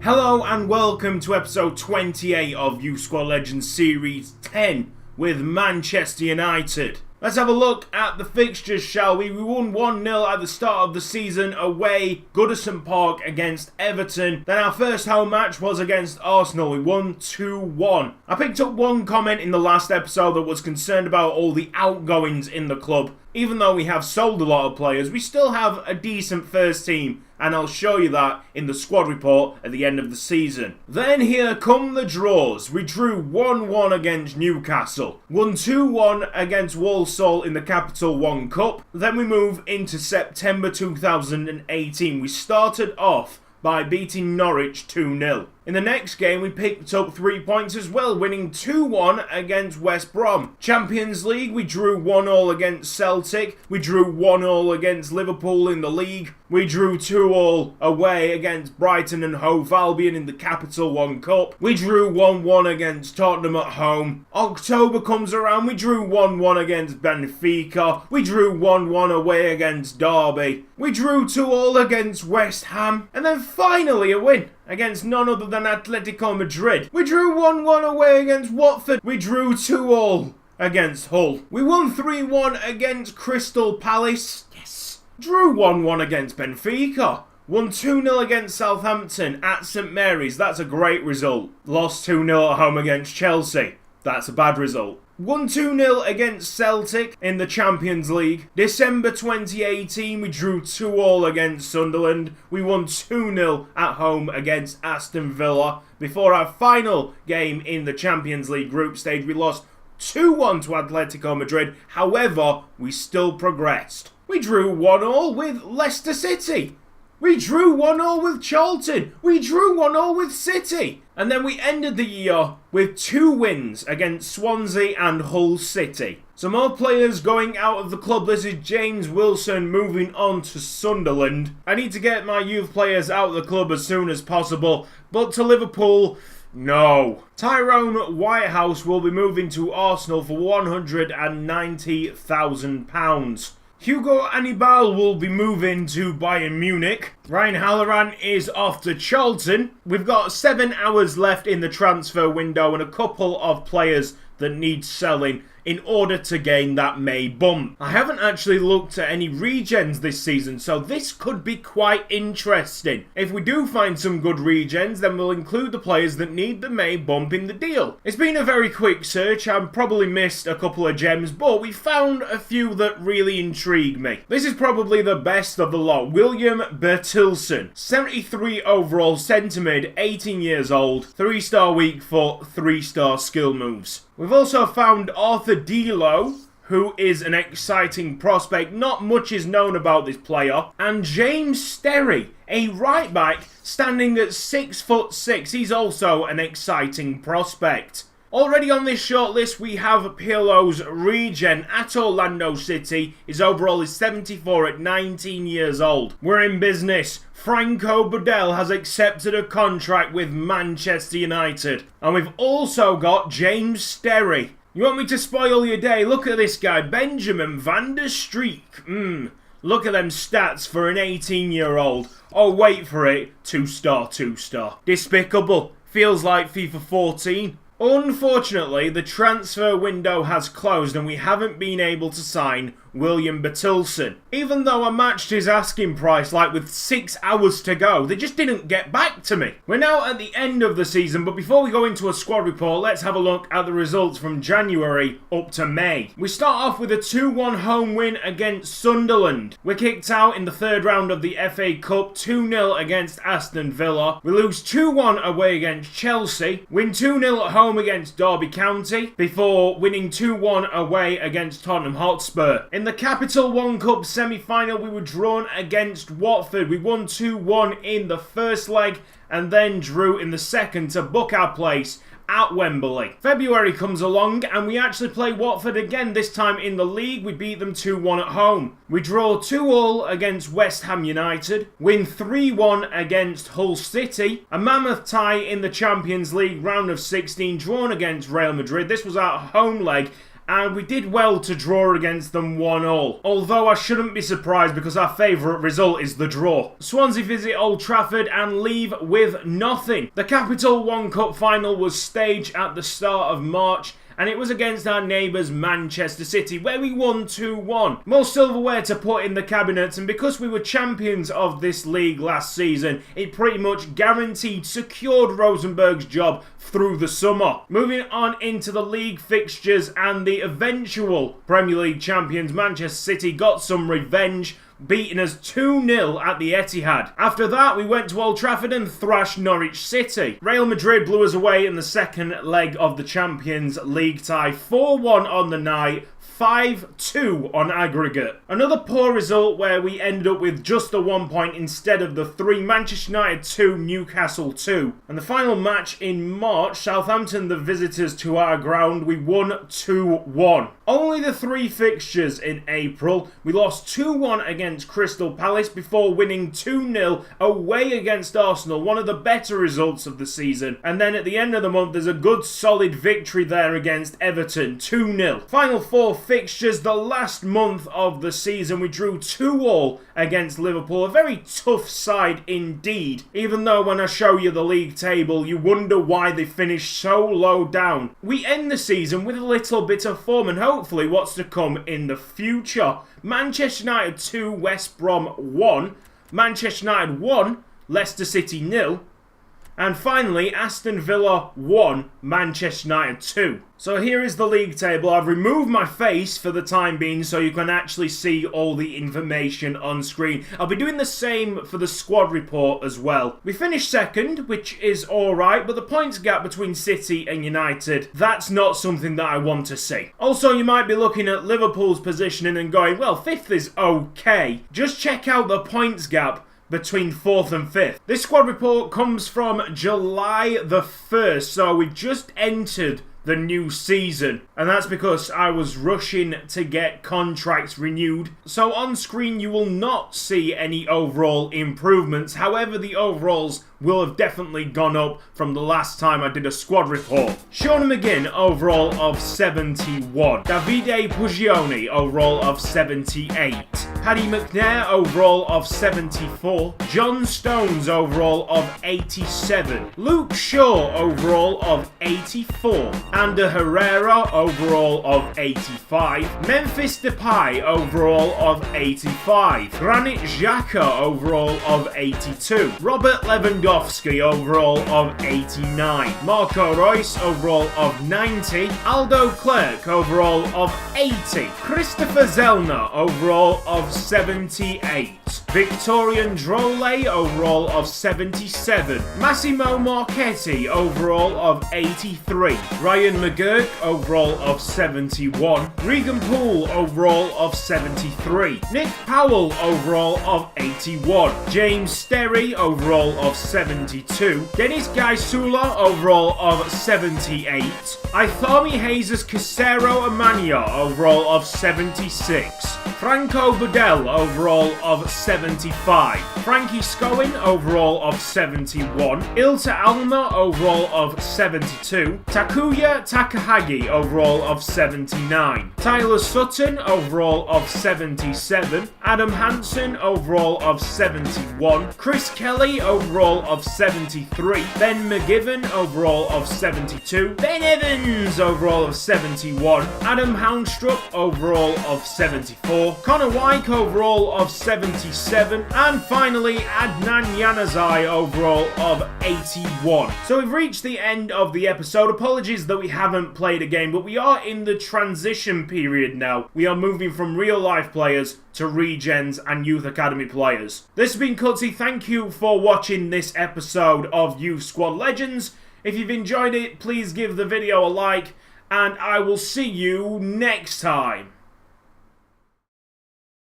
Hello and welcome to episode 28 of Youth Squad Legends Series 10 with Manchester United. Let's have a look at the fixtures, shall we? We won 1-0 at the start of the season away, Goodison Park against Everton. Then our first home match was against Arsenal. We won 2-1. I picked up one comment in the last episode that was concerned about all the outgoings in the club. Even though we have sold a lot of players, we still have a decent first team, and I'll show you that in the squad report at the end of the season. Then here come the draws. We drew 1-1 against Newcastle, won 2-1 against Walsall in the Capital One Cup. Then we move into September 2018. We started off by beating Norwich 2-0. In the next game, we picked up 3 points as well, winning 2-1 against West Brom. Champions League, we drew 1-1 against Celtic. We drew 1-1 against Liverpool in the league. We drew 2-2 away against Brighton and Hove Albion in the Capital One Cup. We drew 1-1 against Tottenham at home. October comes around, we drew 1-1 against Benfica. We drew 1-1 away against Derby. We drew 2-2 against West Ham. And then finally a win against none other than Atletico Madrid. We drew 1-1 away against Watford. We drew 2-2 against Hull. We won 3-1 against Crystal Palace. Yes. Drew 1-1 against Benfica. Won 2-0 against Southampton at St Mary's. That's a great result. Lost 2-0 at home against Chelsea. That's a bad result. Won 2-0 against Celtic in the Champions League. December 2018, we drew 2-2 against Sunderland. We won 2-0 at home against Aston Villa. Before our final game in the Champions League group stage, we lost 2-1 to Atletico Madrid. However, we still progressed. We drew 1-1 with Leicester City. We drew 1-1 with Charlton. We drew 1-1 with City. And then we ended the year with 2 wins against Swansea and Hull City. Some more players going out of the club. This is James Wilson moving on to Sunderland. I need to get my youth players out of the club as soon as possible. But to Liverpool, no. Tyrone Whitehouse will be moving to Arsenal for £190,000. Hugo Anibal will be moving to Bayern Munich. Ryan Halloran is off to Charlton. We've got 7 hours left in the transfer window and a couple of players that need selling in order to gain that May bump. I haven't actually looked at any regens this season, so this could be quite interesting. If we do find some good regens, then we'll include the players that need the May bump in the deal. It's been a very quick search. I've probably missed a couple of gems, but we found a few that really intrigue me. This is probably the best of the lot. William Bertilson, 73 overall centre mid, 18 years old, 3-star weak foot, 3-star skill moves. We've also found Arthur Dilo, who is an exciting prospect. Not much is known about this player. And James Sterry, a right back standing at 6'6". He's also an exciting prospect. Already on this shortlist, we have Pirlo's regen at Orlando City. His overall is 74 at 19 years old. We're in business. Franco Budell has accepted a contract with Manchester United. And we've also got James Sterry. You want me to spoil your day? Look at this guy, Benjamin van der Streek. Look at them stats for an 18-year-old. Oh, wait for it. 2-star, 2-star. Despicable. Feels like FIFA 14. Unfortunately, the transfer window has closed and we haven't been able to sign William Bertilson. Even though I matched his asking price like with 6 hours to go, they just didn't get back to me. We're now at the end of the season, but before we go into a squad report, let's have a look at the results from January up to May. We start off with a 2-1 home win against Sunderland. We're kicked out in the 3rd round of the FA Cup, 2-0 against Aston Villa. We lose 2-1 away against Chelsea, win 2-0 at home against Derby County, before winning 2-1 away against Tottenham Hotspur. In the Capital One Cup semi-final, we were drawn against Watford. We won 2-1 in the first leg and then drew in the second to book our place at Wembley. February comes along and we actually play Watford again, this time in the league. We beat them 2-1 at home. We draw 2-2 against West Ham United, win 3-1 against Hull City, a mammoth tie in the Champions League round of 16, drawn against Real Madrid. This was our home leg and we did well to draw against them 1-1. Although I shouldn't be surprised because our favourite result is the draw. Swansea visit Old Trafford and leave with nothing. The Capital One Cup final was staged at the start of March, and it was against our neighbours Manchester City, where we won 2-1. More silverware to put in the cabinets, and because we were champions of this league last season, it pretty much guaranteed secured Rosenberg's job through the summer. Moving on into the league fixtures, and the eventual Premier League champions Manchester City got some revenge, beating us 2-0 at the Etihad. After that, we went to Old Trafford and thrashed Norwich City. Real Madrid blew us away in the second leg of the Champions League tie, 4-1 on the night, 5-2 on aggregate. Another poor result where we ended up with just the 1 point instead of the 3. Manchester United 2, Newcastle 2. And the final match in March, Southampton the visitors to our ground, we won 2-1. Only the 3 fixtures in April. We lost 2-1 against Crystal Palace before winning 2-0 away against Arsenal, one of the better results of the season. And then at the end of the month, there's a good solid victory there against Everton, 2-0. Final 4 fixtures, the last month of the season, we drew 2-2 against Liverpool, a very tough side indeed, even though when I show you the league table you wonder why they finished so low down. We end the season with a little bit of form and hopefully what's to come in the future. Manchester United 2, West Brom 1, Manchester United 1, Leicester City 0, and finally, Aston Villa 1, Manchester United 2. So here is the league table. I've removed my face for the time being so you can actually see all the information on screen. I'll be doing the same for the squad report as well. We finished second, which is alright, but the points gap between City and United, that's not something that I want to see. Also, you might be looking at Liverpool's positioning and going, well, 5th is okay. Just check out the points gap between 4th and 5th. This squad report comes from July the 1st, so we've just entered the new season, and that's because I was rushing to get contracts renewed. So on screen you will not see any overall improvements. However, the overalls will have definitely gone up from the last time I did a squad report. Sean McGinn, overall of 71. Davide Puggioni, overall of 78. Paddy McNair, overall of 74. John Stones, overall of 87. Luke Shaw, overall of 84. Ander Herrera, overall of 85. Memphis Depay, overall of 85. Granit Xhaka, overall of 82. Robert Lewandowski, overall of 89. Marco Reus, overall of 90. Aldo Clerc, overall of 80. Christopher Zellner, overall of 78. Victorian Drole, overall of 77. Massimo Marchetti, overall of 83. Ryan McGurk, overall of 71. Regan Poole, overall of 73. Nick Powell, overall of 81. James Sterry, overall of 72. Dennis Gaisula, overall of 78. Ithami Jesus Casero Amania, overall of 76. Franco Budell, overall of 75. Frankie Scowen, overall of 71. Ilta Alma, overall of 72. Takuya Takahagi, overall of 79. Tyler Sutton, overall of 77. Adam Hansen, overall of 71. Chris Kelly, overall of 73. Ben McGivern, overall of 72. Ben Evans, overall of 71. Adam Houndstrup, overall of 74. Connor Wyke, overall of 77. And finally, Adnan Januzaj, overall of 81. So we've reached the end of the episode. Apologies that we haven't played a game, but we are in the transition period now. We are moving from real life players to regens and youth academy players. This has been Cutzy. Thank you for watching this episode of Youth Squad Legends. If you've enjoyed it, please give the video a like, and I will see you next time.